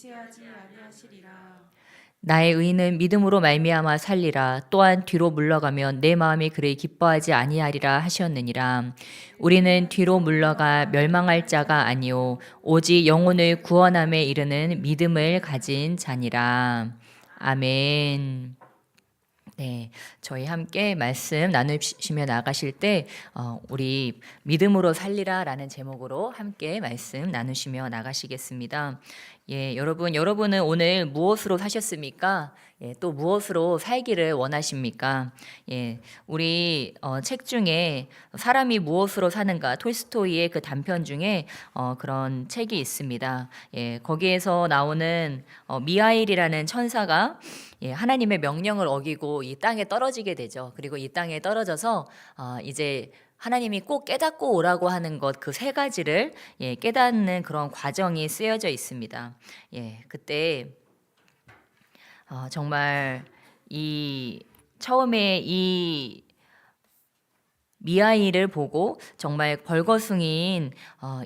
지체하지 아니하시리라. 나의 의인은 믿음으로 말미암아 살리라. 또한 뒤로 물러가면 내 마음이 그를 기뻐하지 아니하리라 하셨느니라. 우리는 뒤로 물러가 멸망할 자가 아니요 오직 영혼을 구원함에 이르는 믿음을 가진 자니라. 아멘. 네, 저희 함께 말씀 나누시며 나가실 때 우리 믿음으로 살리라라는 제목으로 함께 말씀 나누시며 나가시겠습니다. 예, 여러분은 오늘 무엇으로 사셨습니까? 예, 또 무엇으로 살기를 원하십니까? 예, 우리 책 중에 사람이 무엇으로 사는가 톨스토이의 그 단편 중에 그런 책이 있습니다. 예, 거기에서 나오는 미하일이라는 천사가 예, 하나님의 명령을 어기고 이 땅에 떨어지게 되죠. 그리고 이 땅에 떨어져서 이제 하나님이 꼭 깨닫고 오라고 하는 것 그 세 가지를 예, 깨닫는 그런 과정이 쓰여져 있습니다. 예, 그때 정말 이 처음에 이 미아이를 보고 정말 벌거숭이인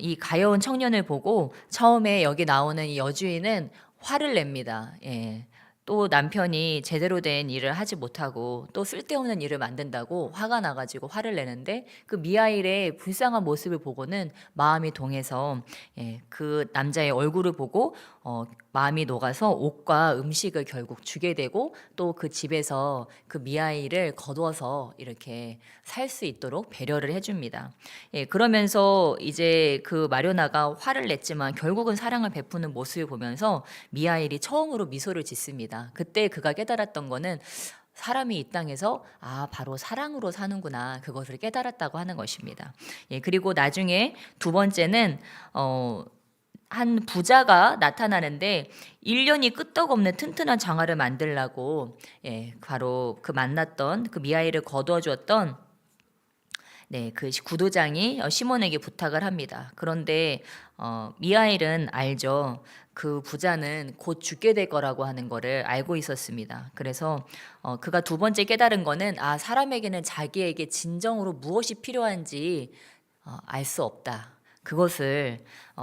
이 가여운 청년을 보고 처음에 여기 나오는 이 여주인은 화를 냅니다. 예. 또 남편이 제대로 된 일을 하지 못하고 또 쓸데없는 일을 만든다고 화가 나가지고 화를 내는데 그 미하일의 불쌍한 모습을 보고는 마음이 동해서 예, 그 남자의 얼굴을 보고 마음이 녹아서 옷과 음식을 결국 주게 되고 또 그 집에서 그 미하일을 거두어서 이렇게 살 수 있도록 배려를 해줍니다. 예, 그러면서 이제 그 마려나가 화를 냈지만 결국은 사랑을 베푸는 모습을 보면서 미하일이 처음으로 미소를 짓습니다. 그때 그가 깨달았던 거는 사람이 이 땅에서 바로 사랑으로 사는구나 그것을 깨달았다고 하는 것입니다. 예, 그리고 나중에 두 번째는 한 부자가 나타나는데 1년이 끄떡없는 튼튼한 장화를 만들라고 예, 바로 그 만났던 그 미하일을 거두어 주었던 네, 그 구도장이 시몬에게 부탁을 합니다. 그런데 미하일은 알죠. 그 부자는 곧 죽게 될 거라고 하는 거를 알고 있었습니다. 그래서 그가 두 번째 깨달은 거는 사람에게는 자기에게 진정으로 무엇이 필요한지 알 수 없다. 그것을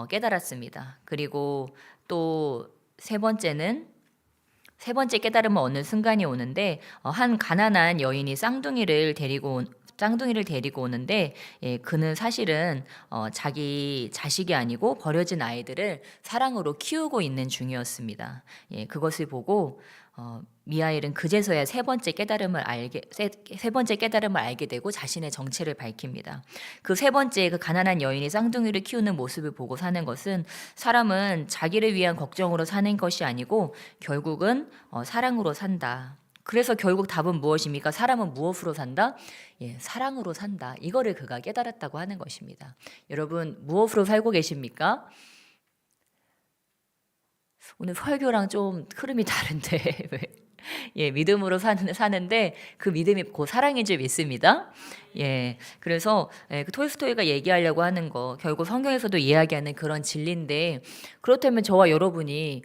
깨달았습니다. 그리고 또 세 번째 깨달음을 얻는 순간이 오는데 한 가난한 여인이 쌍둥이를 데리고 오는데 예, 그는 사실은 자기 자식이 아니고 버려진 아이들을 사랑으로 키우고 있는 중이었습니다. 예, 그것을 보고 미하일은 그제서야 세 번째 깨달음을 알게 되고 자신의 정체를 밝힙니다. 그 세 번째 그 가난한 여인이 쌍둥이를 키우는 모습을 보고 사는 것은 사람은 자기를 위한 걱정으로 사는 것이 아니고 결국은 사랑으로 산다. 그래서 결국 답은 무엇입니까? 사람은 무엇으로 산다? 예, 사랑으로 산다. 이거를 그가 깨달았다고 하는 것입니다. 여러분 무엇으로 살고 계십니까? 오늘 설교랑 좀 흐름이 다른데 왜? 예, 믿음으로 사는데 그 믿음이 곧 사랑인 줄 믿습니다. 예, 그래서 그 톨스토이가 얘기하려고 하는 거 결국 성경에서도 이야기하는 그런 진리인데 그렇다면 저와 여러분이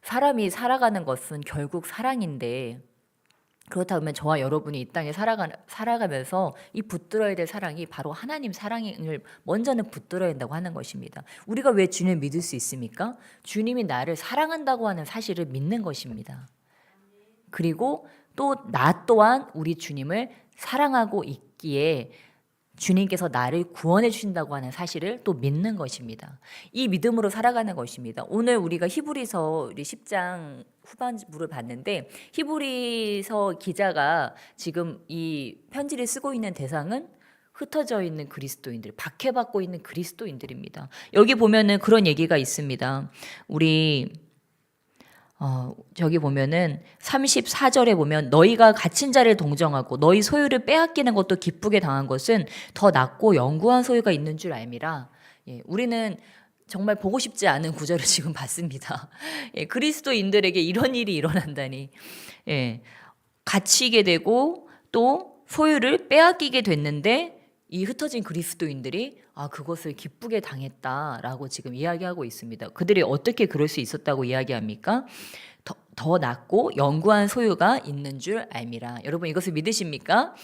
사람이 살아가는 것은 결국 사랑인데 그렇다면 저와 여러분이 이 땅에 살아가면서 이 붙들어야 될 사랑이 바로 하나님 사랑을 먼저는 붙들어야 한다고 하는 것입니다. 우리가 왜 주님을 믿을 수 있습니까? 주님이 나를 사랑한다고 하는 사실을 믿는 것입니다. 그리고 또 나 또한 우리 주님을 사랑하고 있기에 주님께서 나를 구원해 주신다고 하는 사실을 또 믿는 것입니다. 이 믿음으로 살아가는 것입니다. 오늘 우리가 히브리서 우리 10장 후반부를 봤는데 히브리서 기자가 지금 이 편지를 쓰고 있는 대상은 흩어져 있는 그리스도인들, 박해받고 있는 그리스도인들입니다. 여기 보면은 그런 얘기가 있습니다. 우리 저기 보면은 34절에 보면 너희가 갇힌 자를 동정하고 너희 소유를 빼앗기는 것도 기쁘게 당한 것은 더 낫고 영구한 소유가 있는 줄 알미라. 예, 우리는 정말 보고 싶지 않은 구절을 지금 봤습니다. 예, 그리스도인들에게 이런 일이 일어난다니. 예, 갇히게 되고 또 소유를 빼앗기게 됐는데 이 흩어진 그리스도인들이 그것을 기쁘게 당했다라고 지금 이야기하고 있습니다. 그들이 어떻게 그럴 수 있었다고 이야기합니까? 더 낫고 영구한 소유가 있는 줄 알미라. 여러분 이것을 믿으십니까?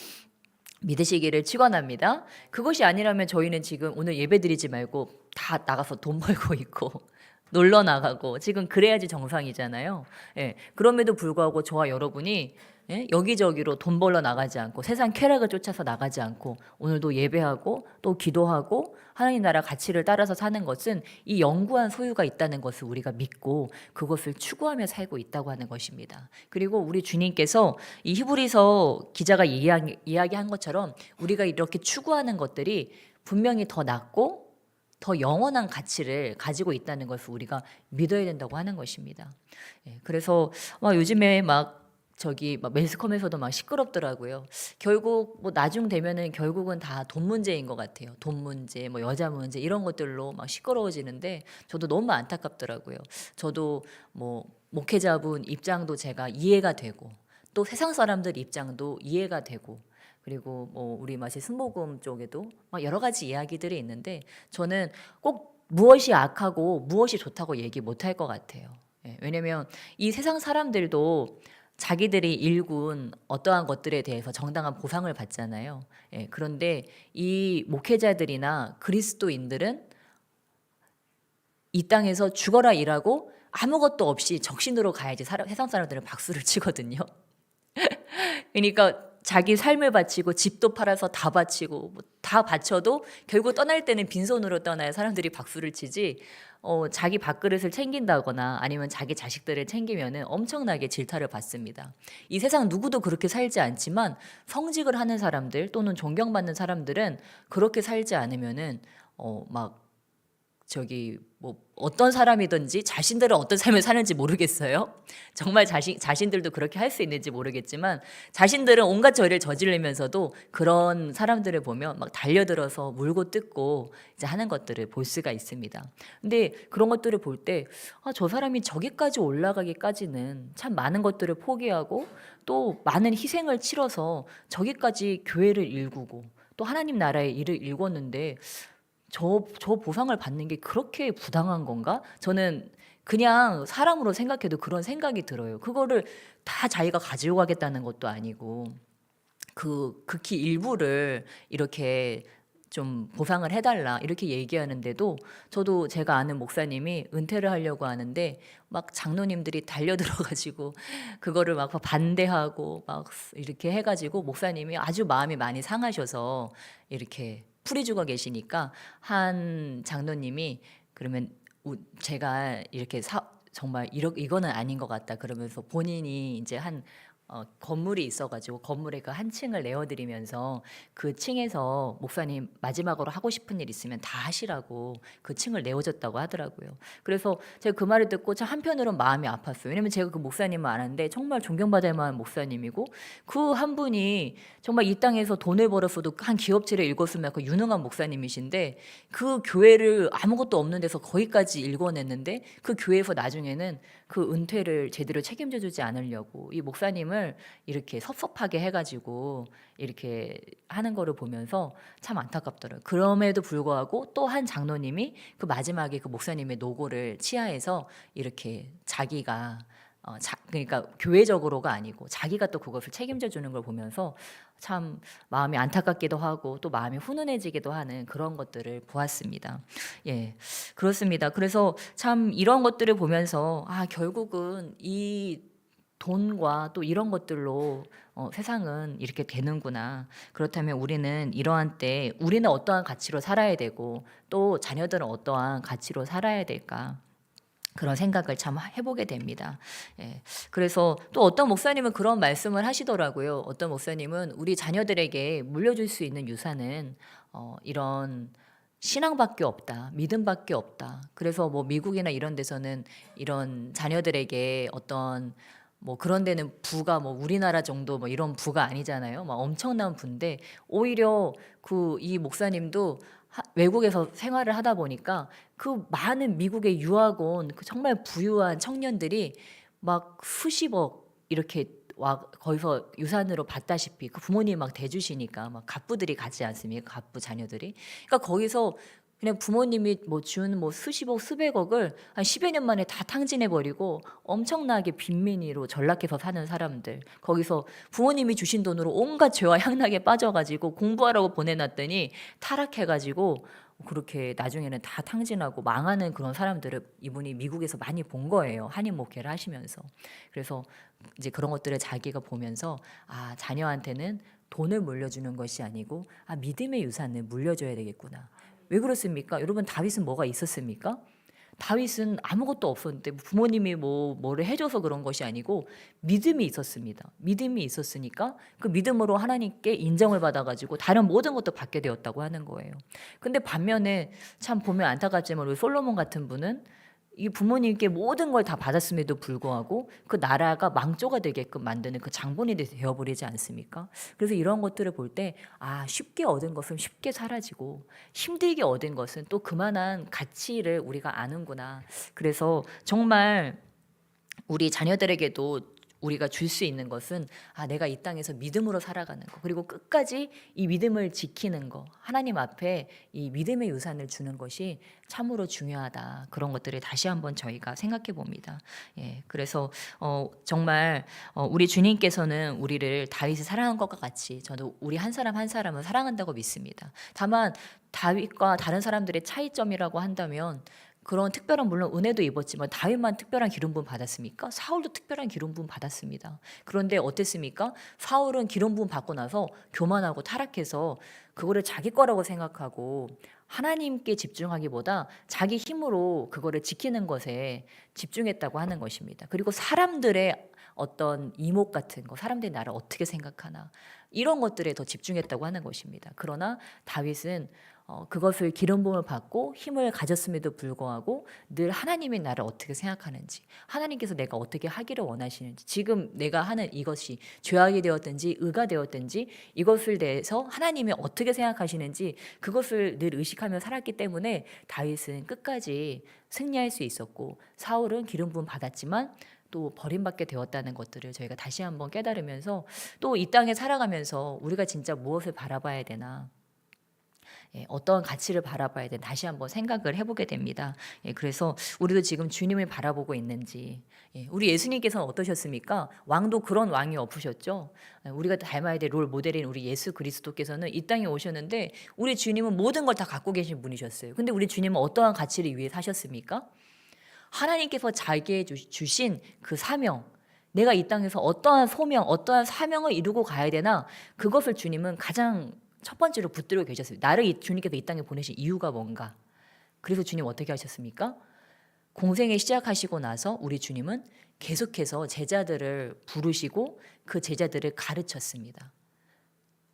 믿으시기를 축원합니다. 그것이 아니라면 저희는 지금 오늘 예배드리지 말고 다 나가서 돈 벌고 있고 놀러 나가고 지금 그래야지 정상이잖아요. 예, 그럼에도 불구하고 저와 여러분이 예? 여기저기로 돈 벌러 나가지 않고 세상 쾌락을 쫓아서 나가지 않고 오늘도 예배하고 또 기도하고 하나님 나라 가치를 따라서 사는 것은 이 영구한 소유가 있다는 것을 우리가 믿고 그것을 추구하며 살고 있다고 하는 것입니다. 그리고 우리 주님께서 이 히브리서 기자가 이야기한 것처럼 우리가 이렇게 추구하는 것들이 분명히 더 낫고 더 영원한 가치를 가지고 있다는 것을 우리가 믿어야 된다고 하는 것입니다. 예, 그래서 요즘에 막 매스컴에서도 막 시끄럽더라고요. 결국 뭐 나중 되면은 결국은 다 돈 문제인 것 같아요. 돈 문제, 뭐 여자 문제 이런 것들로 막 시끄러워지는데 저도 너무 안타깝더라고요. 저도 뭐 목회자분 입장도 제가 이해가 되고 또 세상 사람들 입장도 이해가 되고 그리고 뭐 우리 마치 순복음 쪽에도 막 여러 가지 이야기들이 있는데 저는 꼭 무엇이 악하고 무엇이 좋다고 얘기 못할 것 같아요. 예, 왜냐면 이 세상 사람들도 자기들이 일군 어떠한 것들에 대해서 정당한 보상을 받잖아요. 예, 그런데 이 목회자들이나 그리스도인들은 이 땅에서 죽어라 일하고 아무것도 없이 적신으로 가야지 세상 사람들은 박수를 치거든요. 그러니까 자기 삶을 바치고 집도 팔아서 다 바치고 뭐다 바쳐도 결국 떠날 때는 빈손으로 떠나야 사람들이 박수를 치지 자기 밥그릇을 챙긴다거나 아니면 자기 자식들을 챙기면은 엄청나게 질타를 받습니다. 이 세상 누구도 그렇게 살지 않지만 성직을 하는 사람들 또는 존경받는 사람들은 그렇게 살지 않으면은 막 저기 뭐 어떤 사람이든지 자신들은 어떤 삶을 사는지 모르겠어요. 정말 자신들도 그렇게 할 수 있는지 모르겠지만 자신들은 온갖 죄를 저지르면서도 그런 사람들을 보면 막 달려들어서 물고 뜯고 이제 하는 것들을 볼 수가 있습니다. 근데 그런 것들을 볼 때 저 사람이 저기까지 올라가기까지는 참 많은 것들을 포기하고 또 많은 희생을 치러서 저기까지 교회를 일구고 또 하나님 나라의 일을 일궜는데 저 보상을 받는 게 그렇게 부당한 건가? 저는 그냥 사람으로 생각해도 그런 생각이 들어요. 그거를 다 자기가 가지고 가겠다는 것도 아니고 극히 일부를 이렇게 좀 보상을 해달라 이렇게 얘기하는데도 저도 제가 아는 목사님이 은퇴를 하려고 하는데 막 장로님들이 달려들어가지고 그거를 막 반대하고 막 이렇게 해가지고 목사님이 아주 마음이 많이 상하셔서 이렇게 풀이 죽어 계시니까 한 장로님이 그러면 제가 이렇게 정말 이거는 아닌 것 같다 그러면서 본인이 이제 한 건물이 있어가지고 건물에 그 한 층을 내어드리면서 그 층에서 목사님 마지막으로 하고 싶은 일 있으면 다 하시라고 그 층을 내어줬다고 하더라고요. 그래서 제가 그 말을 듣고 참 한편으로는 마음이 아팠어요. 왜냐면 제가 그 목사님을 아는데 정말 존경받을 만한 목사님이고 그 한 분이 정말 이 땅에서 돈을 벌었어도 한 기업체를 읽었으면 그 유능한 목사님이신데 그 교회를 아무것도 없는 데서 거기까지 읽어냈는데 그 교회에서 나중에는 그 은퇴를 제대로 책임져 주지 않으려고 이 목사님을 이렇게 섭섭하게 해가지고 이렇게 하는 거를 보면서 참 안타깝더라고요. 그럼에도 불구하고 또 한 장로님이 그 마지막에 그 목사님의 노고를 치하해서 이렇게 자기가 그러니까 교회적으로가 아니고 자기가 또 그것을 책임져 주는 걸 보면서 참 마음이 안타깝기도 하고 또 마음이 훈훈해지기도 하는 그런 것들을 보았습니다. 예, 그렇습니다. 그래서 참 이런 것들을 보면서 결국은 이 돈과 또 이런 것들로 세상은 이렇게 되는구나. 그렇다면 우리는 이러한 때 우리는 어떠한 가치로 살아야 되고 또 자녀들은 어떠한 가치로 살아야 될까? 그런 생각을 참 해보게 됩니다. 예. 그래서 또 어떤 목사님은 그런 말씀을 하시더라고요. 어떤 목사님은 우리 자녀들에게 물려줄 수 있는 유산은 이런 신앙밖에 없다, 믿음밖에 없다. 그래서 뭐 미국이나 이런 데서는 이런 자녀들에게 어떤 뭐 그런 데는 부가 뭐 우리나라 정도 뭐 이런 부가 아니잖아요. 막 엄청난 부인데 오히려 이 목사님도 외국에서 생활을 하다 보니까 그 많은 미국에 유학 온 그 정말 부유한 청년들이 막 수십억 이렇게 거기서 유산으로 받다시피 그 부모님이 막 대주시니까 막 갑부들이 가지 않습니까? 갑부 자녀들이. 그러니까 거기서 그냥 부모님이 뭐 준 뭐 수십억 수백억을 한 10여 년 만에 다 탕진해 버리고 엄청나게 빈민이로 전락해서 사는 사람들, 거기서 부모님이 주신 돈으로 온갖 죄와 향락에 빠져가지고 공부하라고 보내놨더니 타락해가지고 그렇게 나중에는 다 탕진하고 망하는 그런 사람들을 이분이 미국에서 많이 본 거예요. 한인 목회를 하시면서. 그래서 이제 그런 것들을 자기가 보면서 자녀한테는 돈을 물려주는 것이 아니고 믿음의 유산을 물려줘야 되겠구나. 왜 그렇습니까? 여러분, 다윗은 뭐가 있었습니까? 다윗은 아무것도 없었는데 부모님이 뭐를 해줘서 그런 것이 아니고 믿음이 있었습니다. 믿음이 있었으니까 그 믿음으로 하나님께 인정을 받아가지고 다른 모든 것도 받게 되었다고 하는 거예요. 근데 반면에 참 보면 안타깝지만 우리 솔로몬 같은 분은 이 부모님께 모든 걸 다 받았음에도 불구하고 그 나라가 망조가 되게끔 만드는 그 장본인이 되어버리지 않습니까? 그래서 이런 것들을 볼 때 쉽게 얻은 것은 쉽게 사라지고 힘들게 얻은 것은 또 그만한 가치를 우리가 아는구나. 그래서 정말 우리 자녀들에게도 우리가 줄 수 있는 것은 내가 이 땅에서 믿음으로 살아가는 거, 그리고 끝까지 이 믿음을 지키는 거, 하나님 앞에 이 믿음의 유산을 주는 것이 참으로 중요하다. 그런 것들을 다시 한번 저희가 생각해 봅니다. 그래서 정말 우리 주님께서는 우리를 다윗이 사랑한 것과 같이 저도 우리 한 사람 한 사람을 사랑한다고 믿습니다. 다만 다윗과 다른 사람들의 차이점이라고 한다면 그런 특별한, 물론 은혜도 입었지만 다윗만 특별한 기름 부음 받았습니까? 사울도 특별한 기름 부음 받았습니다. 그런데 어땠습니까? 사울은 기름 부음 받고 나서 교만하고 타락해서 그거를 자기 거라고 생각하고 하나님께 집중하기보다 자기 힘으로 그거를 지키는 것에 집중했다고 하는 것입니다. 그리고 사람들의 어떤 이목 같은 거, 사람들이 나를 어떻게 생각하나, 이런 것들에 더 집중했다고 하는 것입니다. 그러나 다윗은 그것을 기름 부음을 받고 힘을 가졌음에도 불구하고 늘 하나님이 나를 어떻게 생각하는지, 하나님께서 내가 어떻게 하기를 원하시는지, 지금 내가 하는 이것이 죄악이 되었든지 의가 되었든지 이것을 대해서 하나님이 어떻게 생각하시는지 그것을 늘 의식하며 살았기 때문에 다윗은 끝까지 승리할 수 있었고, 사울은 기름 부음 받았지만 또 버림받게 되었다는 것들을 저희가 다시 한번 깨달으면서 또 이 땅에 살아가면서 우리가 진짜 무엇을 바라봐야 되나, 어떤 가치를 바라봐야 되나 다시 한번 생각을 해보게 됩니다. 그래서 우리도 지금 주님을 바라보고 있는지, 우리 예수님께서는 어떠셨습니까? 왕도 그런 왕이 없으셨죠. 우리가 닮아야 될 롤 모델인 우리 예수 그리스도께서는 이 땅에 오셨는데 우리 주님은 모든 걸 다 갖고 계신 분이셨어요. 근데 우리 주님은 어떠한 가치를 위해 사셨습니까? 하나님께서 자기에 주신 그 사명, 내가 이 땅에서 어떠한 소명, 어떠한 사명을 이루고 가야 되나, 그것을 주님은 가장 첫 번째로 붙들고 계셨어요. 나를 주님께서 이 땅에 보내신 이유가 뭔가. 그래서 주님 어떻게 하셨습니까? 공생에 시작하시고 나서 우리 주님은 계속해서 제자들을 부르시고 그 제자들을 가르쳤습니다.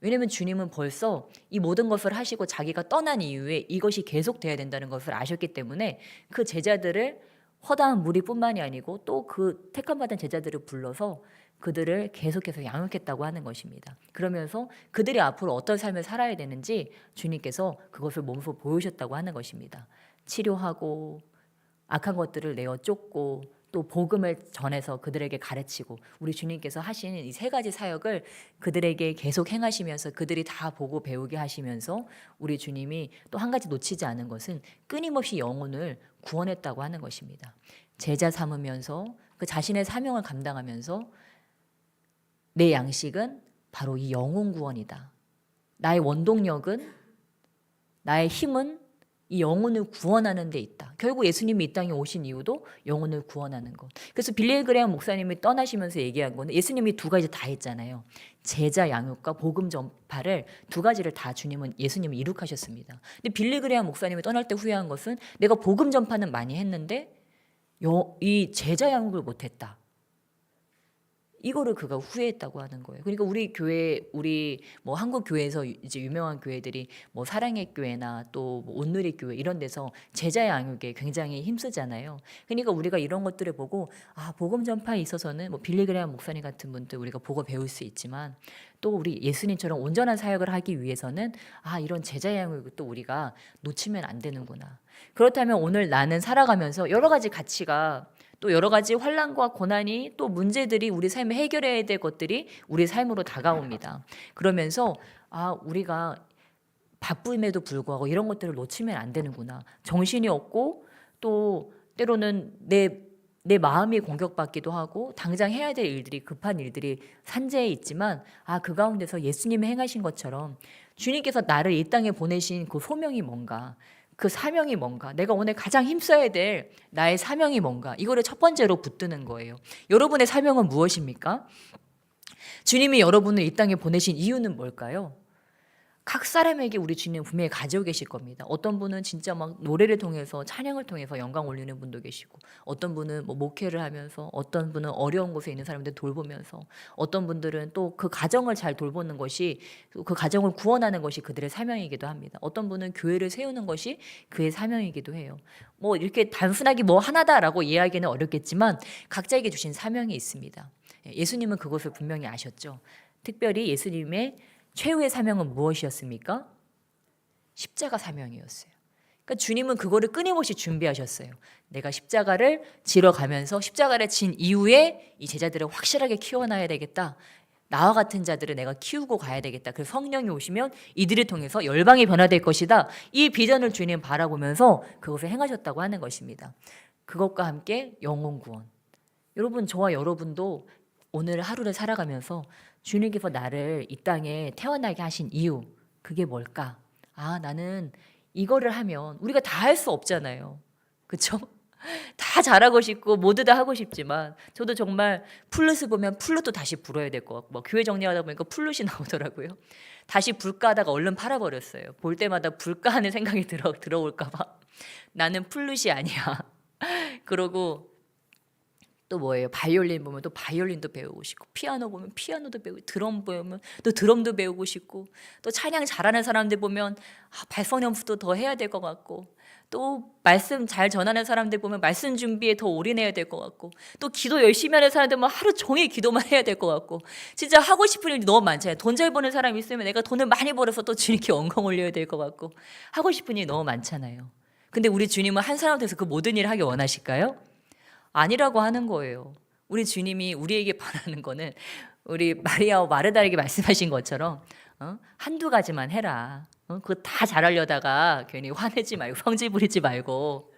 왜냐하면 주님은 벌써 이 모든 것을 하시고 자기가 떠난 이후에 이것이 계속돼야 된다는 것을 아셨기 때문에 그 제자들을 허다한 무리뿐만이 아니고 또 그 택함받은 제자들을 불러서 그들을 계속해서 양육했다고 하는 것입니다. 그러면서 그들이 앞으로 어떤 삶을 살아야 되는지 주님께서 그것을 몸소 보여주셨다고 하는 것입니다. 치료하고 악한 것들을 내어 쫓고 또 복음을 전해서 그들에게 가르치고, 우리 주님께서 하시는 이 세 가지 사역을 그들에게 계속 행하시면서 그들이 다 보고 배우게 하시면서 우리 주님이 또 한 가지 놓치지 않은 것은 끊임없이 영혼을 구원했다고 하는 것입니다. 제자 삼으면서 그 자신의 사명을 감당하면서 내 양식은 바로 이 영혼 구원이다. 나의 원동력은, 나의 힘은 이 영혼을 구원하는 데 있다. 결국 예수님이 이 땅에 오신 이유도 영혼을 구원하는 것. 그래서 빌리 그레이엄 목사님이 떠나시면서 얘기한 거는 예수님이 두 가지 다 했잖아요. 제자 양육과 복음 전파를 두 가지를 다 예수님은 이룩하셨습니다. 근데 빌리 그레이엄 목사님이 떠날 때 후회한 것은 내가 복음 전파는 많이 했는데 이 제자 양육을 못했다. 이거를 그가 후회했다고 하는 거예요. 그러니까 우리 교회, 우리 뭐 한국 교회에서 이제 유명한 교회들이 뭐 사랑의 교회나 또 뭐 온누리 교회 이런 데서 제자 양육에 굉장히 힘쓰잖아요. 그러니까 우리가 이런 것들을 보고 복음 전파에 있어서는 뭐 빌리 그레이엄 목사님 같은 분들 우리가 보고 배울 수 있지만, 또 우리 예수님처럼 온전한 사역을 하기 위해서는 이런 제자 양육을 또 우리가 놓치면 안 되는구나. 그렇다면 오늘 나는 살아가면서 여러 가지 가치가, 또 여러 가지 환난과 고난이, 또 문제들이, 우리 삶에 해결해야 될 것들이 우리 삶으로 다가옵니다. 그러면서 우리가 바쁨에도 불구하고 이런 것들을 놓치면 안 되는구나. 정신이 없고 또 때로는 내 마음이 공격받기도 하고 당장 해야 될 일들이, 급한 일들이 산재해 있지만 그 가운데서 예수님이 행하신 것처럼 주님께서 나를 이 땅에 보내신 그 소명이 뭔가, 그 사명이 뭔가, 내가 오늘 가장 힘써야 될 나의 사명이 뭔가, 이거를 첫 번째로 붙드는 거예요. 여러분의 사명은 무엇입니까? 주님이 여러분을 이 땅에 보내신 이유는 뭘까요? 각 사람에게 우리 주님 분명히 가지고 계실 겁니다. 어떤 분은 진짜 막 노래를 통해서, 찬양을 통해서 영광 올리는 분도 계시고, 어떤 분은 뭐 목회를 하면서, 어떤 분은 어려운 곳에 있는 사람들 돌보면서, 어떤 분들은 또 그 가정을 잘 돌보는 것이, 그 가정을 구원하는 것이 그들의 사명이기도 합니다. 어떤 분은 교회를 세우는 것이 그의 사명이기도 해요. 뭐 이렇게 단순하게 뭐 하나다라고 이해하기는 어렵겠지만 각자에게 주신 사명이 있습니다. 예수님은 그것을 분명히 아셨죠. 특별히 예수님의 최후의 사명은 무엇이었습니까? 십자가 사명이었어요. 그러니까 주님은 그거를 끊임없이 준비하셨어요. 내가 십자가를 지러 가면서 십자가를 진 이후에 이 제자들을 확실하게 키워놔야 되겠다. 나와 같은 자들을 내가 키우고 가야 되겠다. 그래서 성령이 오시면 이들을 통해서 열방이 변화될 것이다. 이 비전을 주님 바라보면서 그것을 행하셨다고 하는 것입니다. 그것과 함께 영혼 구원. 여러분, 저와 여러분도 오늘 하루를 살아가면서 주님께서 나를 이 땅에 태어나게 하신 이유, 그게 뭘까? 아, 나는 이거를 하면, 우리가 다 할 수 없잖아요. 그렇죠? 다 잘하고 싶고 모두 다 하고 싶지만, 저도 정말 플룻을 보면 플룻도 다시 불어야 될 것 같고, 뭐 교회 정리하다 보니까 플룻이 나오더라고요. 다시 불까 하다가 얼른 팔아버렸어요. 볼 때마다 불까 하는 생각이 들어올까 봐. 나는 플룻이 아니야. 그러고 또 뭐예요? 바이올린 보면 또 바이올린도 배우고 싶고, 피아노 보면 피아노도 배우고, 드럼 보면 또 드럼도 배우고 싶고, 또 찬양 잘하는 사람들 보면 발성 연습도 더 해야 될 것 같고, 또 말씀 잘 전하는 사람들 보면 말씀 준비에 더 올인해야 될 것 같고, 또 기도 열심히 하는 사람들 보면 하루 종일 기도만 해야 될 것 같고, 진짜 하고 싶은 일이 너무 많잖아요. 돈 잘 버는 사람이 있으면 내가 돈을 많이 벌어서 또 주님께 영광 올려야 될 것 같고, 하고 싶은 일이 너무 많잖아요. 근데 우리 주님은 한 사람 돼서 그 모든 일을 하기 원하실까요? 아니라고 하는 거예요. 우리 주님이 우리에게 바라는 거는, 우리 마리아와 마르다에게 말씀하신 것처럼 한두 가지만 해라. 그거 다 잘하려다가 괜히 화내지 말고, 성질 부리지 말고,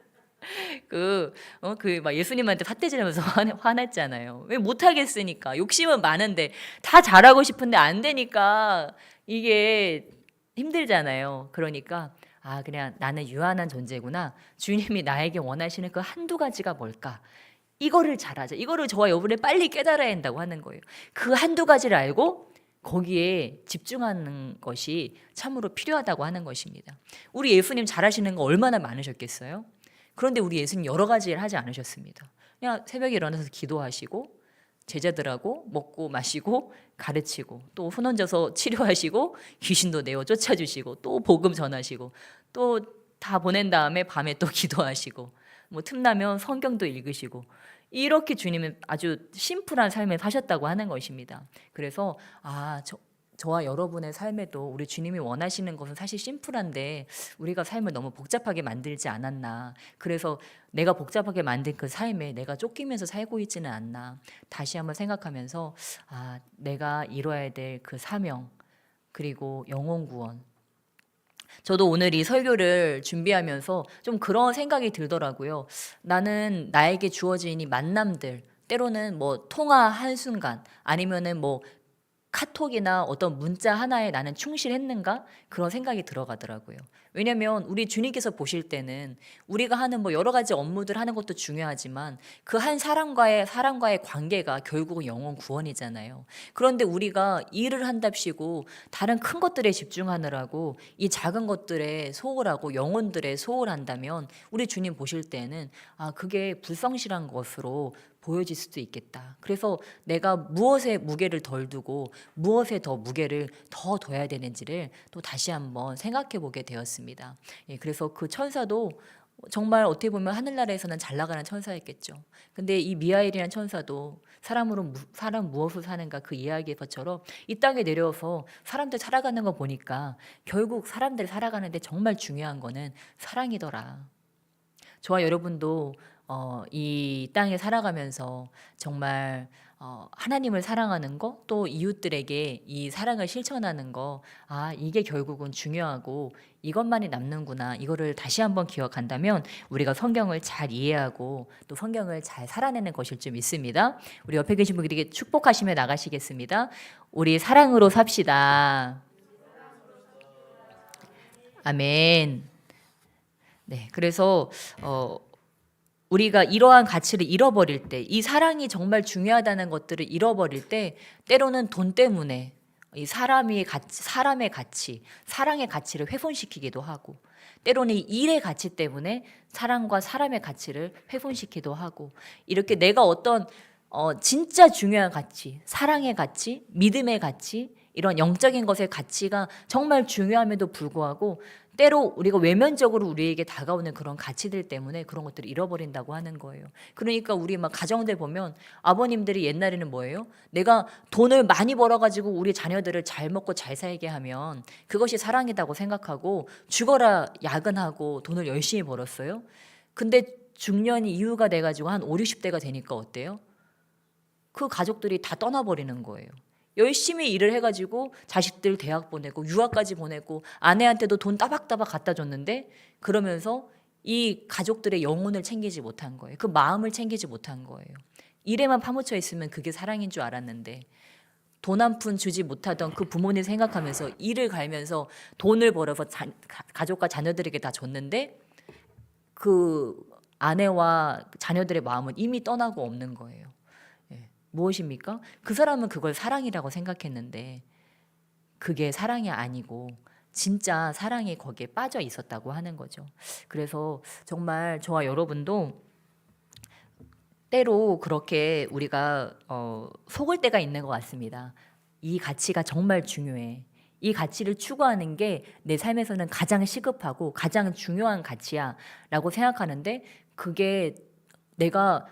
막 예수님한테 삿대질하면서 화냈잖아요. 왜 못하겠으니까. 욕심은 많은데 다 잘하고 싶은데 안 되니까 이게 힘들잖아요. 그러니까 그냥 나는 유한한 존재구나. 주님이 나에게 원하시는 그 한두 가지가 뭘까? 이거를 잘하자. 이거를 저와 여러분이 빨리 깨달아야 한다고 하는 거예요. 그 한두 가지를 알고 거기에 집중하는 것이 참으로 필요하다고 하는 것입니다. 우리 예수님 잘하시는 거 얼마나 많으셨겠어요? 그런데 우리 예수님 여러 가지 일 하지 않으셨습니다. 그냥 새벽에 일어나서 기도하시고, 제자들하고 먹고 마시고 가르치고, 또 훈원져서 치료하시고, 귀신도 내어 쫓아주시고, 또 복음 전하시고, 또 다 보낸 다음에 밤에 또 기도하시고, 뭐 틈나면 성경도 읽으시고, 이렇게 주님은 아주 심플한 삶을 사셨다고 하는 것입니다. 그래서 저와 여러분의 삶에도 우리 주님이 원하시는 것은 사실 심플한데 우리가 삶을 너무 복잡하게 만들지 않았나. 그래서 내가 복잡하게 만든 그 삶에 내가 쫓기면서 살고 있지는 않나. 다시 한번 생각하면서 내가 이뤄야 될 그 사명, 그리고 영혼 구원. 저도 오늘 이 설교를 준비하면서 좀 그런 생각이 들더라고요. 나는 나에게 주어진 이 만남들, 때로는 뭐 통화 한순간, 아니면은 뭐 카톡이나 어떤 문자 하나에 나는 충실했는가? 그런 생각이 들어가더라고요. 왜냐하면 우리 주님께서 보실 때는 우리가 하는 뭐 여러 가지 업무들 하는 것도 중요하지만 그 한 사람과의 관계가 결국은 영혼 구원이잖아요. 그런데 우리가 일을 한답시고 다른 큰 것들에 집중하느라고 이 작은 것들에 소홀하고 영혼들에 소홀한다면 우리 주님 보실 때는 그게 불성실한 것으로 보여질 수도 있겠다. 그래서 내가 무엇에 무게를 덜 두고 무엇에 더 무게를 더 둬야 되는지를 또 다시 한번 생각해 보게 되었습니다. 그래서 그 천사도 정말 어떻게 보면 하늘나라에서는 잘 나가는 천사였겠죠. 근데 이 미하엘이라는 천사도 사람 무엇으로 사는가 그 이야기에서처럼 이 땅에 내려와서 사람들 살아가는 거 보니까 결국 사람들 살아가는데 정말 중요한 거는 사랑이더라. 저와 여러분도 이 땅에 살아가면서 정말 하나님을 사랑하는 거, 또 이웃들에게 이 사랑을 실천하는 거, 이게 결국은 중요하고 이것만이 남는구나. 이거를 다시 한번 기억한다면 우리가 성경을 잘 이해하고 또 성경을 잘 살아내는 것일 줄 믿습니다. 우리 옆에 계신 분들에게 축복하시며 나가시겠습니다. 우리 사랑으로 삽시다. 아멘. 네, 그래서 우리가 이러한 가치를 잃어버릴 때, 이 사랑이 정말 중요하다는 것들을 잃어버릴 때, 때로는 돈 때문에 이 사람의 가치, 사랑의 가치를 훼손시키기도 하고, 때로는 이 일의 가치 때문에 사랑과 사람의 가치를 훼손시키기도 하고, 이렇게 내가 어떤 진짜 중요한 가치, 사랑의 가치, 믿음의 가치, 이런 영적인 것의 가치가 정말 중요함에도 불구하고 때로 우리가 외면적으로 우리에게 다가오는 그런 가치들 때문에 그런 것들을 잃어버린다고 하는 거예요. 그러니까 우리 막 가정들 보면 아버님들이 옛날에는 뭐예요? 내가 돈을 많이 벌어가지고 우리 자녀들을 잘 먹고 잘 살게 하면 그것이 사랑이라고 생각하고 죽어라 야근하고 돈을 열심히 벌었어요. 근데 중년이 이후가 돼가지고 한 5, 60대가 되니까 어때요? 그 가족들이 다 떠나버리는 거예요. 열심히 일을 해가지고 자식들 대학 보내고 유학까지 보내고 아내한테도 돈 따박따박 갖다 줬는데 그러면서 이 가족들의 영혼을 챙기지 못한 거예요. 그 마음을 챙기지 못한 거예요. 일에만 파묻혀 있으면 그게 사랑인 줄 알았는데 돈 한 푼 주지 못하던 그 부모님 생각하면서 일을 갈면서 돈을 벌어서 가족과 자녀들에게 다 줬는데 그 아내와 자녀들의 마음은 이미 떠나고 없는 거예요. 무엇입니까? 그 사람은 그걸 사랑이라고 생각했는데 그게 사랑이 아니고 진짜 사랑이 거기에 빠져 있었다고 하는 거죠. 그래서 정말 저와 여러분도 때로 그렇게 우리가 속을 때가 있는 것 같습니다. 이 가치가 정말 중요해. 이 가치를 추구하는 게 내 삶에서는 가장 시급하고 가장 중요한 가치야 라고 생각하는데 그게 내가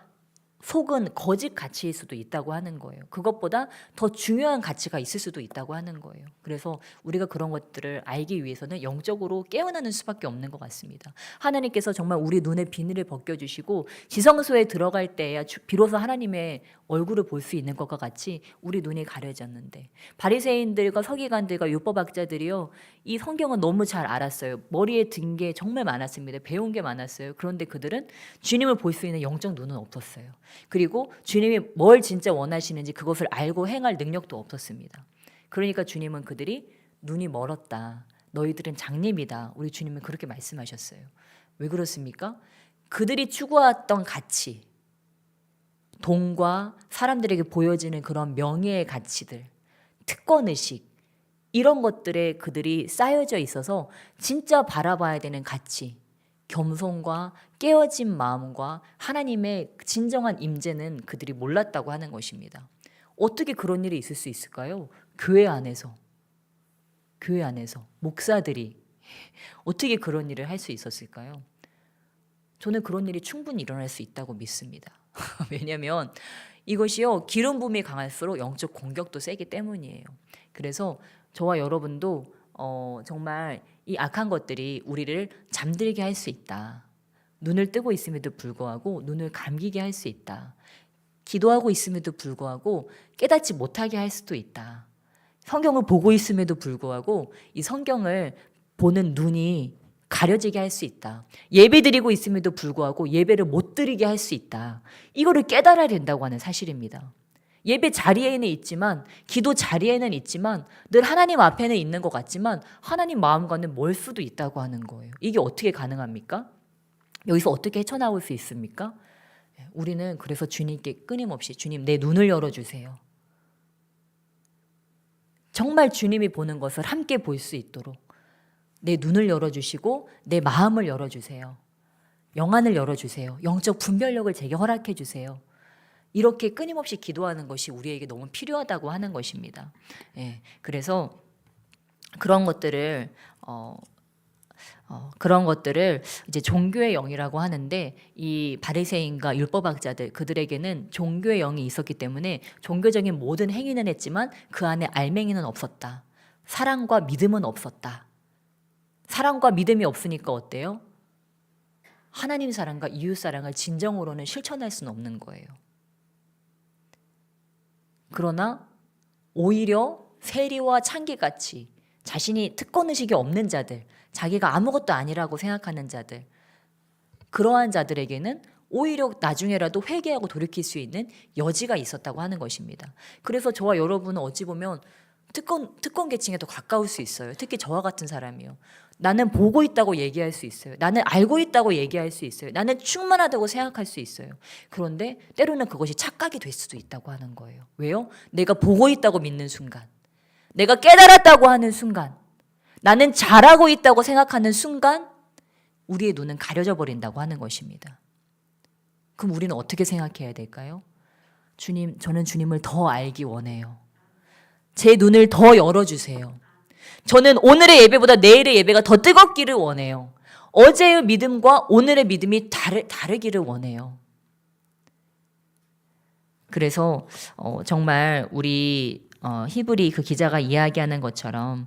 속은 거짓 가치일 수도 있다고 하는 거예요. 그것보다 더 중요한 가치가 있을 수도 있다고 하는 거예요. 그래서 우리가 그런 것들을 알기 위해서는 영적으로 깨어나는 수밖에 없는 것 같습니다. 하나님께서 정말 우리 눈의 비늘을 벗겨주시고 지성소에 들어갈 때야 비로소 하나님의 얼굴을 볼 수 있는 것과 같이 우리 눈이 가려졌는데 바리새인들과 서기관들과 율법학자들이요 이 성경은 너무 잘 알았어요. 머리에 든 게 정말 많았습니다. 배운 게 많았어요. 그런데 그들은 주님을 볼 수 있는 영적 눈은 없었어요. 그리고 주님이 뭘 진짜 원하시는지 그것을 알고 행할 능력도 없었습니다. 그러니까 주님은 그들이 눈이 멀었다. 너희들은 장님이다. 우리 주님은 그렇게 말씀하셨어요. 왜 그렇습니까? 그들이 추구했던 가치, 돈과 사람들에게 보여지는 그런 명예의 가치들, 특권의식 이런 것들에 그들이 쌓여져 있어서 진짜 바라봐야 되는 가치, 겸손과 깨어진 마음과 하나님의 진정한 임재는 그들이 몰랐다고 하는 것입니다. 어떻게 그런 일이 있을 수 있을까요? 교회 안에서 목사들이 어떻게 그런 일을 할 수 있었을까요? 저는 그런 일이 충분히 일어날 수 있다고 믿습니다. 왜냐하면 이것이요 기름 부음이 강할수록 영적 공격도 세기 때문이에요. 그래서 저와 여러분도 정말 이 악한 것들이 우리를 잠들게 할 수 있다. 눈을 뜨고 있음에도 불구하고 눈을 감기게 할 수 있다. 기도하고 있음에도 불구하고 깨닫지 못하게 할 수도 있다. 성경을 보고 있음에도 불구하고 이 성경을 보는 눈이 가려지게 할 수 있다. 예배 드리고 있음에도 불구하고 예배를 못 드리게 할 수 있다. 이거를 깨달아야 된다고 하는 사실입니다. 예배 자리에는 있지만 기도 자리에는 있지만 늘 하나님 앞에는 있는 것 같지만 하나님 마음과는 멀 수도 있다고 하는 거예요. 이게 어떻게 가능합니까? 여기서 어떻게 헤쳐나올 수 있습니까? 우리는 그래서 주님께 끊임없이 주님 내 눈을 열어주세요. 정말 주님이 보는 것을 함께 볼 수 있도록 내 눈을 열어주시고 내 마음을 열어주세요. 영안을 열어주세요. 영적 분별력을 제게 허락해 주세요. 이렇게 끊임없이 기도하는 것이 우리에게 너무 필요하다고 하는 것입니다. 그래서 그런 것들을 이제 종교의 영이라고 하는데 이 바리새인과 율법학자들 그들에게는 종교의 영이 있었기 때문에 종교적인 모든 행위는 했지만 그 안에 알맹이는 없었다. 사랑과 믿음은 없었다. 사랑과 믿음이 없으니까 어때요? 하나님 사랑과 이웃 사랑을 진정으로는 실천할 수는 없는 거예요. 그러나 오히려 세리와 창기같이 자신이 특권의식이 없는 자들, 자기가 아무것도 아니라고 생각하는 자들, 그러한 자들에게는 오히려 나중에라도 회개하고 돌이킬 수 있는 여지가 있었다고 하는 것입니다. 그래서 저와 여러분은 어찌 보면 특권 계층에 더 가까울 수 있어요. 특히 저와 같은 사람이요. 나는 보고 있다고 얘기할 수 있어요. 나는 알고 있다고 얘기할 수 있어요. 나는 충만하다고 생각할 수 있어요. 그런데 때로는 그것이 착각이 될 수도 있다고 하는 거예요. 왜요? 내가 보고 있다고 믿는 순간, 내가 깨달았다고 하는 순간, 나는 잘하고 있다고 생각하는 순간 우리의 눈은 가려져 버린다고 하는 것입니다. 그럼 우리는 어떻게 생각해야 될까요? 주님, 저는 주님을 더 알기 원해요. 제 눈을 더 열어주세요. 저는 오늘의 예배보다 내일의 예배가 더 뜨겁기를 원해요. 어제의 믿음과 오늘의 믿음이 다르기를 원해요. 그래서 정말 우리 히브리 그 기자가 이야기하는 것처럼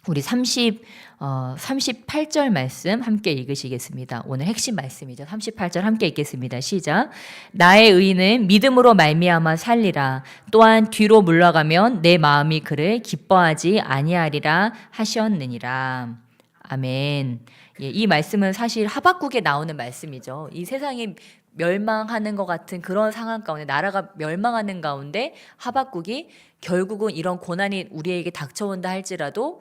우리 38절 말씀 함께 읽으시겠습니다. 오늘 핵심 말씀이죠. 38절 함께 읽겠습니다. 시작. 나의 의는 믿음으로 말미암아 살리라. 또한 뒤로 물러가면 내 마음이 그를 기뻐하지 아니하리라 하셨느니라. 아멘. 예, 이 말씀은 사실 하박국에 나오는 말씀이죠. 이 세상이 멸망하는 것 같은 그런 상황 가운데, 나라가 멸망하는 가운데 하박국이 결국은 이런 고난이 우리에게 닥쳐온다 할지라도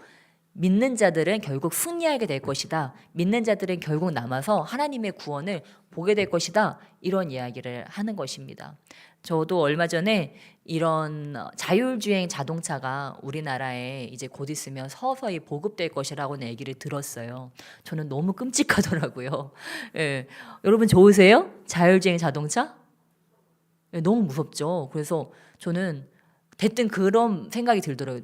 믿는 자들은 결국 승리하게 될 것이다. 믿는 자들은 결국 남아서 하나님의 구원을 보게 될 것이다. 이런 이야기를 하는 것입니다. 저도 얼마 전에 이런 자율주행 자동차가 우리나라에 이제 곧 있으면 서서히 보급될 것이라고는 얘기를 들었어요. 저는 너무 끔찍하더라고요. 예. 여러분 좋으세요? 자율주행 자동차? 예, 너무 무섭죠. 그래서 저는 대뜸 그런 생각이 들더라고요.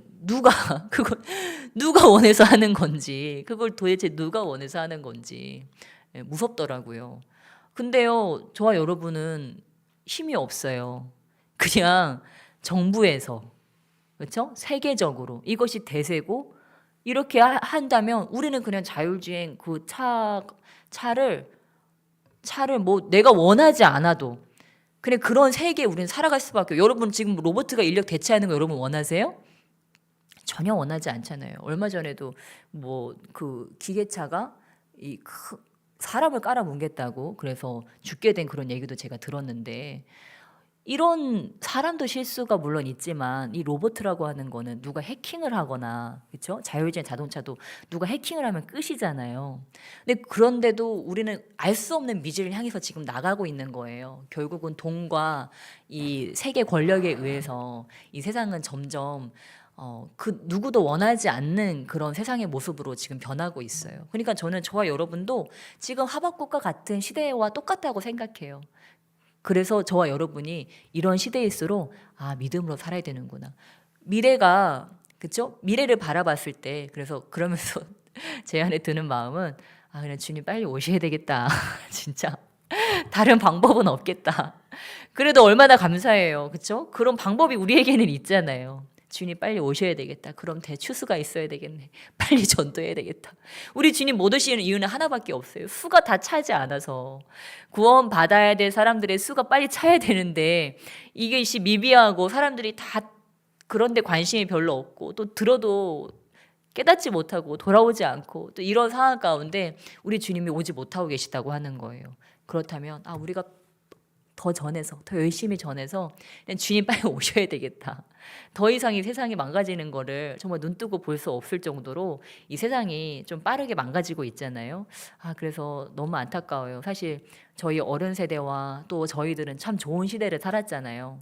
누가 원해서 하는 건지, 그걸 도대체 누가 원해서 하는 건지 무섭더라고요. 근데요, 저와 여러분은 힘이 없어요. 그냥 정부에서, 그렇죠? 세계적으로 이것이 대세고 이렇게 한다면 우리는 그냥 자율주행 그 차를 뭐 내가 원하지 않아도 그냥 그런 세계에 우리는 살아갈 수밖에. 여러분 지금 로봇가 인력 대체하는 거 여러분 원하세요? 전혀 원하지 않잖아요. 얼마 전에도 뭐 그 기계차가 사람을 깔아뭉갰다고 그래서 죽게 된 그런 얘기도 제가 들었는데, 이런 사람도 실수가 물론 있지만 이 로봇이라고 하는 거는 누가 해킹을 하거나, 그렇죠? 자율주행 자동차도 누가 해킹을 하면 끝이잖아요. 근데 그런데도 우리는 알 수 없는 미지를 향해서 지금 나가고 있는 거예요. 결국은 돈과 이 세계 권력에 의해서 이 세상은 점점 그 누구도 원하지 않는 그런 세상의 모습으로 지금 변하고 있어요. 그러니까 저는 저와 여러분도 지금 하박국과 같은 시대와 똑같다고 생각해요. 그래서 저와 여러분이 이런 시대일수록 믿음으로 살아야 되는구나. 미래가, 그렇죠? 미래를 바라봤을 때, 그래서 그러면서 제 안에 드는 마음은 그냥 주님 빨리 오셔야 되겠다. 진짜 다른 방법은 없겠다. 그래도 얼마나 감사해요. 그렇죠? 그런 방법이 우리에게는 있잖아요. 주님 빨리 오셔야 되겠다. 그럼 대추수가 있어야 되겠네. 빨리 전도해야 되겠다. 우리 주님 못 오시는 이유는 하나밖에 없어요. 수가 다 차지 않아서. 구원 받아야 될 사람들의 수가 빨리 차야 되는데 이게 미비하고 사람들이 다 그런데 관심이 별로 없고 또 들어도 깨닫지 못하고 돌아오지 않고 또 이런 상황 가운데 우리 주님이 오지 못하고 계시다고 하는 거예요. 그렇다면 우리가 더 열심히 전해서 그냥 주님 빨리 오셔야 되겠다. 더 이상 이 세상이 망가지는 거를 정말 눈뜨고 볼 수 없을 정도로 이 세상이 좀 빠르게 망가지고 있잖아요. 그래서 너무 안타까워요. 사실 저희 어른 세대와 또 저희들은 참 좋은 시대를 살았잖아요.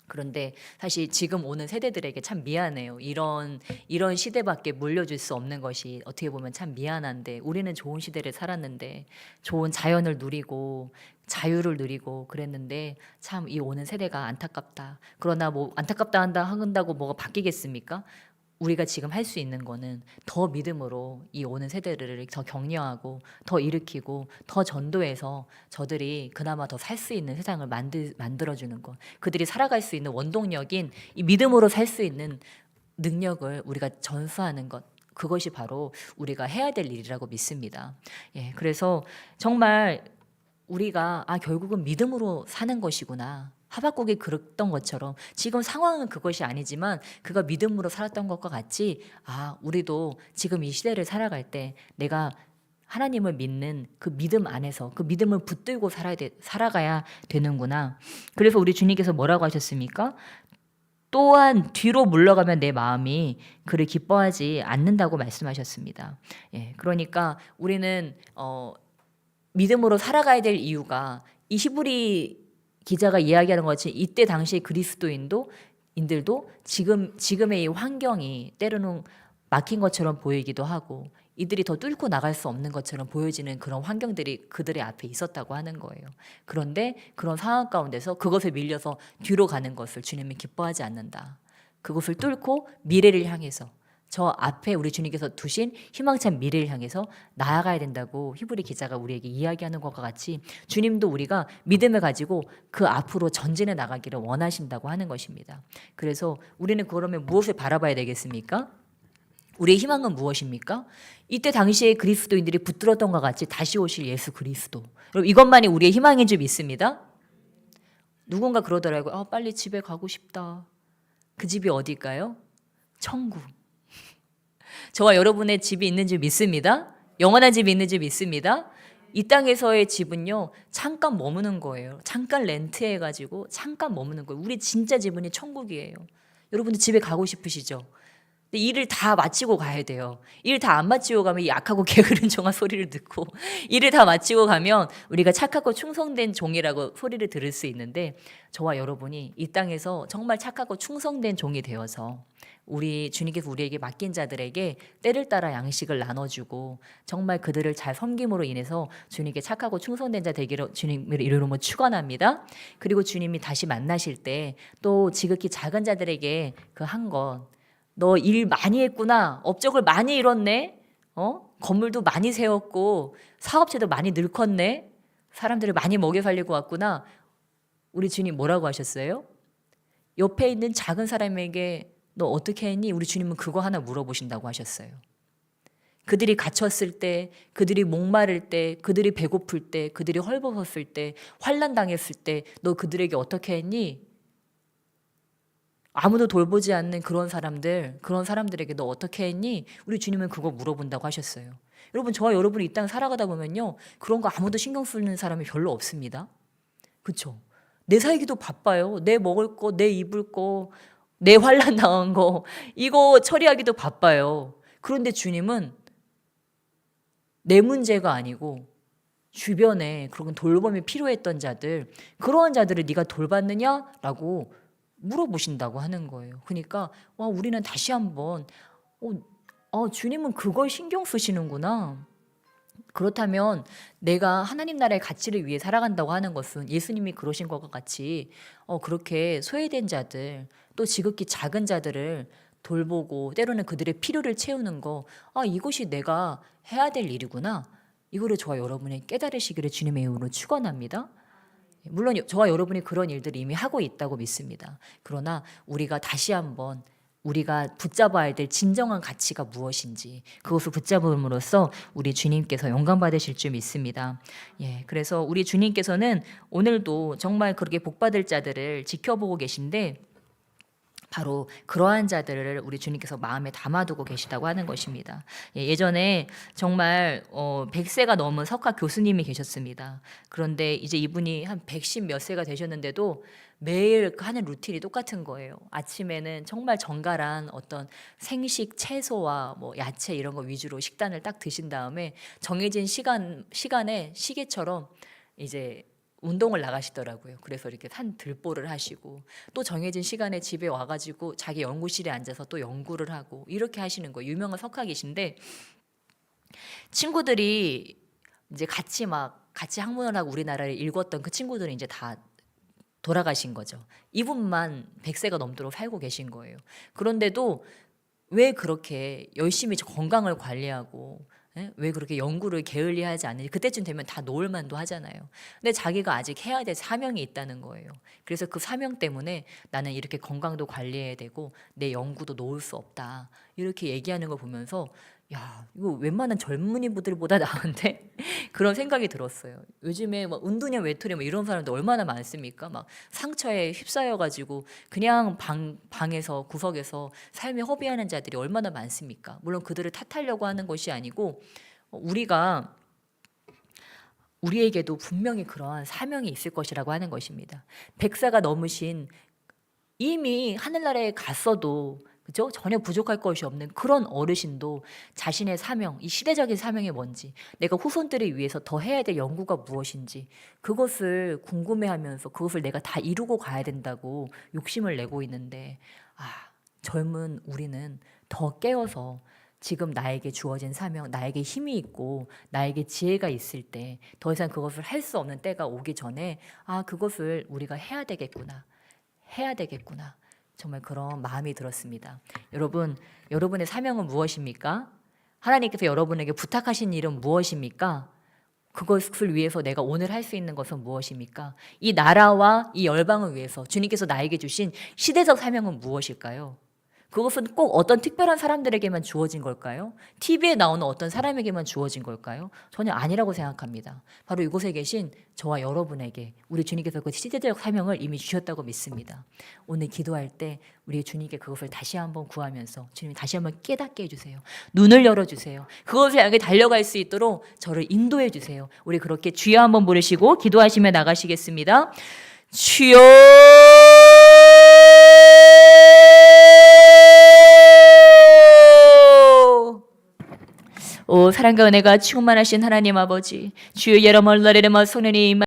그런데 사실 지금 오는 세대들에게 참 미안해요. 이런 시대밖에 물려줄 수 없는 것이 어떻게 보면 참 미안한데, 우리는 좋은 시대를 살았는데 좋은 자연을 누리고 자유를 누리고 그랬는데 참 이 오는 세대가 안타깝다. 그러나 뭐 안타깝다 한다고 뭐가 바뀌겠습니까? 우리가 지금 할 수 있는 거는 더 믿음으로 이 오는 세대를 더 격려하고 더 일으키고 더 전도해서 저들이 그나마 더 살 수 있는 세상을 만들어주는 것, 그들이 살아갈 수 있는 원동력인 이 믿음으로 살 수 있는 능력을 우리가 전수하는 것, 그것이 바로 우리가 해야 될 일이라고 믿습니다. 그래서 정말 우리가 결국은 믿음으로 사는 것이구나. 하박국이 그랬던 것처럼 지금 상황은 그것이 아니지만 그가 믿음으로 살았던 것과 같이 우리도 지금 이 시대를 살아갈 때 내가 하나님을 믿는 그 믿음 안에서 그 믿음을 붙들고 살아가야 되는구나. 그래서 우리 주님께서 뭐라고 하셨습니까? 또한 뒤로 물러가면 내 마음이 그를 기뻐하지 않는다고 말씀하셨습니다. 예, 그러니까 우리는 믿음으로 살아가야 될 이유가 이 히브리 기자가 이야기하는 것이 이때 당시 그리스도인들도 지금의 이 환경이 때로는 막힌 것처럼 보이기도 하고 이들이 더 뚫고 나갈 수 없는 것처럼 보여지는 그런 환경들이 그들의 앞에 있었다고 하는 거예요. 그런데 그런 상황 가운데서 그것에 밀려서 뒤로 가는 것을 주님은 기뻐하지 않는다. 그것을 뚫고 미래를 향해서 저 앞에 우리 주님께서 두신 희망찬 미래를 향해서 나아가야 된다고 히브리 기자가 우리에게 이야기하는 것과 같이 주님도 우리가 믿음을 가지고 그 앞으로 전진해 나가기를 원하신다고 하는 것입니다. 그래서 우리는 그러면 무엇을 바라봐야 되겠습니까? 우리의 희망은 무엇입니까? 이때 당시에 그리스도인들이 붙들었던 것 같이 다시 오실 예수 그리스도. 여러분 이것만이 우리의 희망인 줄 믿습니다. 누군가 그러더라고요. 빨리 집에 가고 싶다. 그 집이 어딜까요? 천국. 저와 여러분의 집이 있는 줄 믿습니다. 영원한 집이 있는 줄 믿습니다. 이 땅에서의 집은요 잠깐 머무는 거예요. 잠깐 렌트해가지고 잠깐 머무는 거예요. 우리 진짜 집은 천국이에요. 여러분들 집에 가고 싶으시죠? 근데 일을 다 마치고 가야 돼요. 일 다 안 마치고 가면 약하고 게으른 종아 소리를 듣고 일을 다 마치고 가면 우리가 착하고 충성된 종이라고 소리를 들을 수 있는데 저와 여러분이 이 땅에서 정말 착하고 충성된 종이 되어서 우리 주님께서 우리에게 맡긴 자들에게 때를 따라 양식을 나눠주고 정말 그들을 잘 섬김으로 인해서 주님께 착하고 충성된 자 되기를 주님의 이름으로 축원합니다. 그리고 주님이 다시 만나실 때 또 지극히 작은 자들에게 그 한 것 너 일 많이 했구나. 업적을 많이 이뤘네. 건물도 많이 세웠고 사업체도 많이 늙었네. 사람들을 많이 먹여 살리고 왔구나. 우리 주님 뭐라고 하셨어요? 옆에 있는 작은 사람에게 너 어떻게 했니? 우리 주님은 그거 하나 물어보신다고 하셨어요. 그들이 갇혔을 때, 그들이 목마를 때, 그들이 배고플 때, 그들이 헐벗었을 때, 환난 당했을 때 너 그들에게 어떻게 했니? 아무도 돌보지 않는 그런 사람들에게 너 어떻게 했니? 우리 주님은 그거 물어본다고 하셨어요. 여러분, 저와 여러분이 이 땅 살아가다 보면요. 그런 거 아무도 신경 쓰는 사람이 별로 없습니다. 그렇죠? 내 살기도 바빠요. 내 먹을 거, 내 입을 거, 내 환난 당한 거 이거 처리하기도 바빠요. 그런데 주님은 내 문제가 아니고 주변에 그런 돌봄이 필요했던 자들, 그러한 자들을 네가 돌봤느냐라고 물어보신다고 하는 거예요. 그러니까 우리는 다시 한번 주님은 그걸 신경 쓰시는구나. 그렇다면 내가 하나님 나라의 가치를 위해 살아간다고 하는 것은 예수님이 그러신 것과 같이 그렇게 소외된 자들 또 지극히 작은 자들을 돌보고 때로는 그들의 필요를 채우는 거 이것이 내가 해야 될 일이구나. 이거를 저와 여러분이 깨달으시기를 주님의 이름으로 축원합니다. 물론 저와 여러분이 그런 일들을 이미 하고 있다고 믿습니다. 그러나 우리가 다시 한번 우리가 붙잡아야 될 진정한 가치가 무엇인지 그것을 붙잡음으로써 우리 주님께서 영광 받으실 줄 믿습니다. 그래서 우리 주님께서는 오늘도 정말 그렇게 복받을 자들을 지켜보고 계신데 바로 그러한 자들을 우리 주님께서 마음에 담아두고 계시다고 하는 것입니다. 예전에 정말 100세가 넘은 석학 교수님이 계셨습니다. 그런데 이제 이분이 한 110 몇 세가 되셨는데도 매일 하는 루틴이 똑같은 거예요. 아침에는 정말 정갈한 어떤 생식, 채소와 야채 이런 거 위주로 식단을 딱 드신 다음에 정해진 시간에 시계처럼 이제 운동을 나가시더라고요. 그래서 이렇게 산 들보를 하시고 또 정해진 시간에 집에 와가지고 자기 연구실에 앉아서 또 연구를 하고 이렇게 하시는 거예요. 유명한 석학이신데 친구들이 이제 같이 학문을 하고 우리나라를 읽었던 그 친구들은 이제 다 돌아가신 거죠. 이분만 100세가 넘도록 살고 계신 거예요. 그런데도 왜 그렇게 열심히 건강을 관리하고 왜 그렇게 연구를 게을리하지 않는지 그때쯤 되면 다 놓을 만도 하잖아요. 근데 자기가 아직 해야 될 사명이 있다는 거예요. 그래서 그 사명 때문에 나는 이렇게 건강도 관리해야 되고 내 연구도 놓을 수 없다. 이렇게 얘기하는 걸 보면서 이거 웬만한 젊은이들보다 나은데 그런 생각이 들었어요. 요즘에 은둔형 외톨이 이런 사람들 얼마나 많습니까? 상처에 휩싸여가지고 그냥 방에서 구석에서 삶에 허비하는 자들이 얼마나 많습니까? 물론 그들을 탓하려고 하는 것이 아니고 우리에게도 분명히 그러한 사명이 있을 것이라고 하는 것입니다. 100세가 넘으신 이미 하늘나라에 갔어도 그죠? 전혀 부족할 것이 없는 그런 어르신도 자신의 사명, 이 시대적인 사명이 뭔지, 내가 후손들을 위해서 더 해야 될 연구가 무엇인지 그것을 궁금해하면서 그것을 내가 다 이루고 가야 된다고 욕심을 내고 있는데 젊은 우리는 더 깨어서 지금 나에게 주어진 사명, 나에게 힘이 있고 나에게 지혜가 있을 때 더 이상 그것을 할 수 없는 때가 오기 전에 그것을 우리가 해야 되겠구나. 해야 되겠구나. 정말 그런 마음이 들었습니다. 여러분, 여러분의 사명은 무엇입니까? 하나님께서 여러분에게 부탁하신 일은 무엇입니까? 그것을 위해서 내가 오늘 할 수 있는 것은 무엇입니까? 이 나라와 이 열방을 위해서 주님께서 나에게 주신 시대적 사명은 무엇일까요? 그것은 꼭 어떤 특별한 사람들에게만 주어진 걸까요? TV에 나오는 어떤 사람에게만 주어진 걸까요? 전혀 아니라고 생각합니다. 바로 이곳에 계신 저와 여러분에게 우리 주님께서 그 시대적 사명을 이미 주셨다고 믿습니다. 오늘 기도할 때 우리 주님께 그것을 다시 한번 구하면서 주님 다시 한번 깨닫게 해주세요. 눈을 열어주세요. 그것을 향해 달려갈 수 있도록 저를 인도해 주세요. 우리 그렇게 주여 한번 부르시고 기도하시며 나가시겠습니다. 주여 오 사랑과 은혜가 충만하신 하나님 아버지 주여 예러멀라레르마 소년이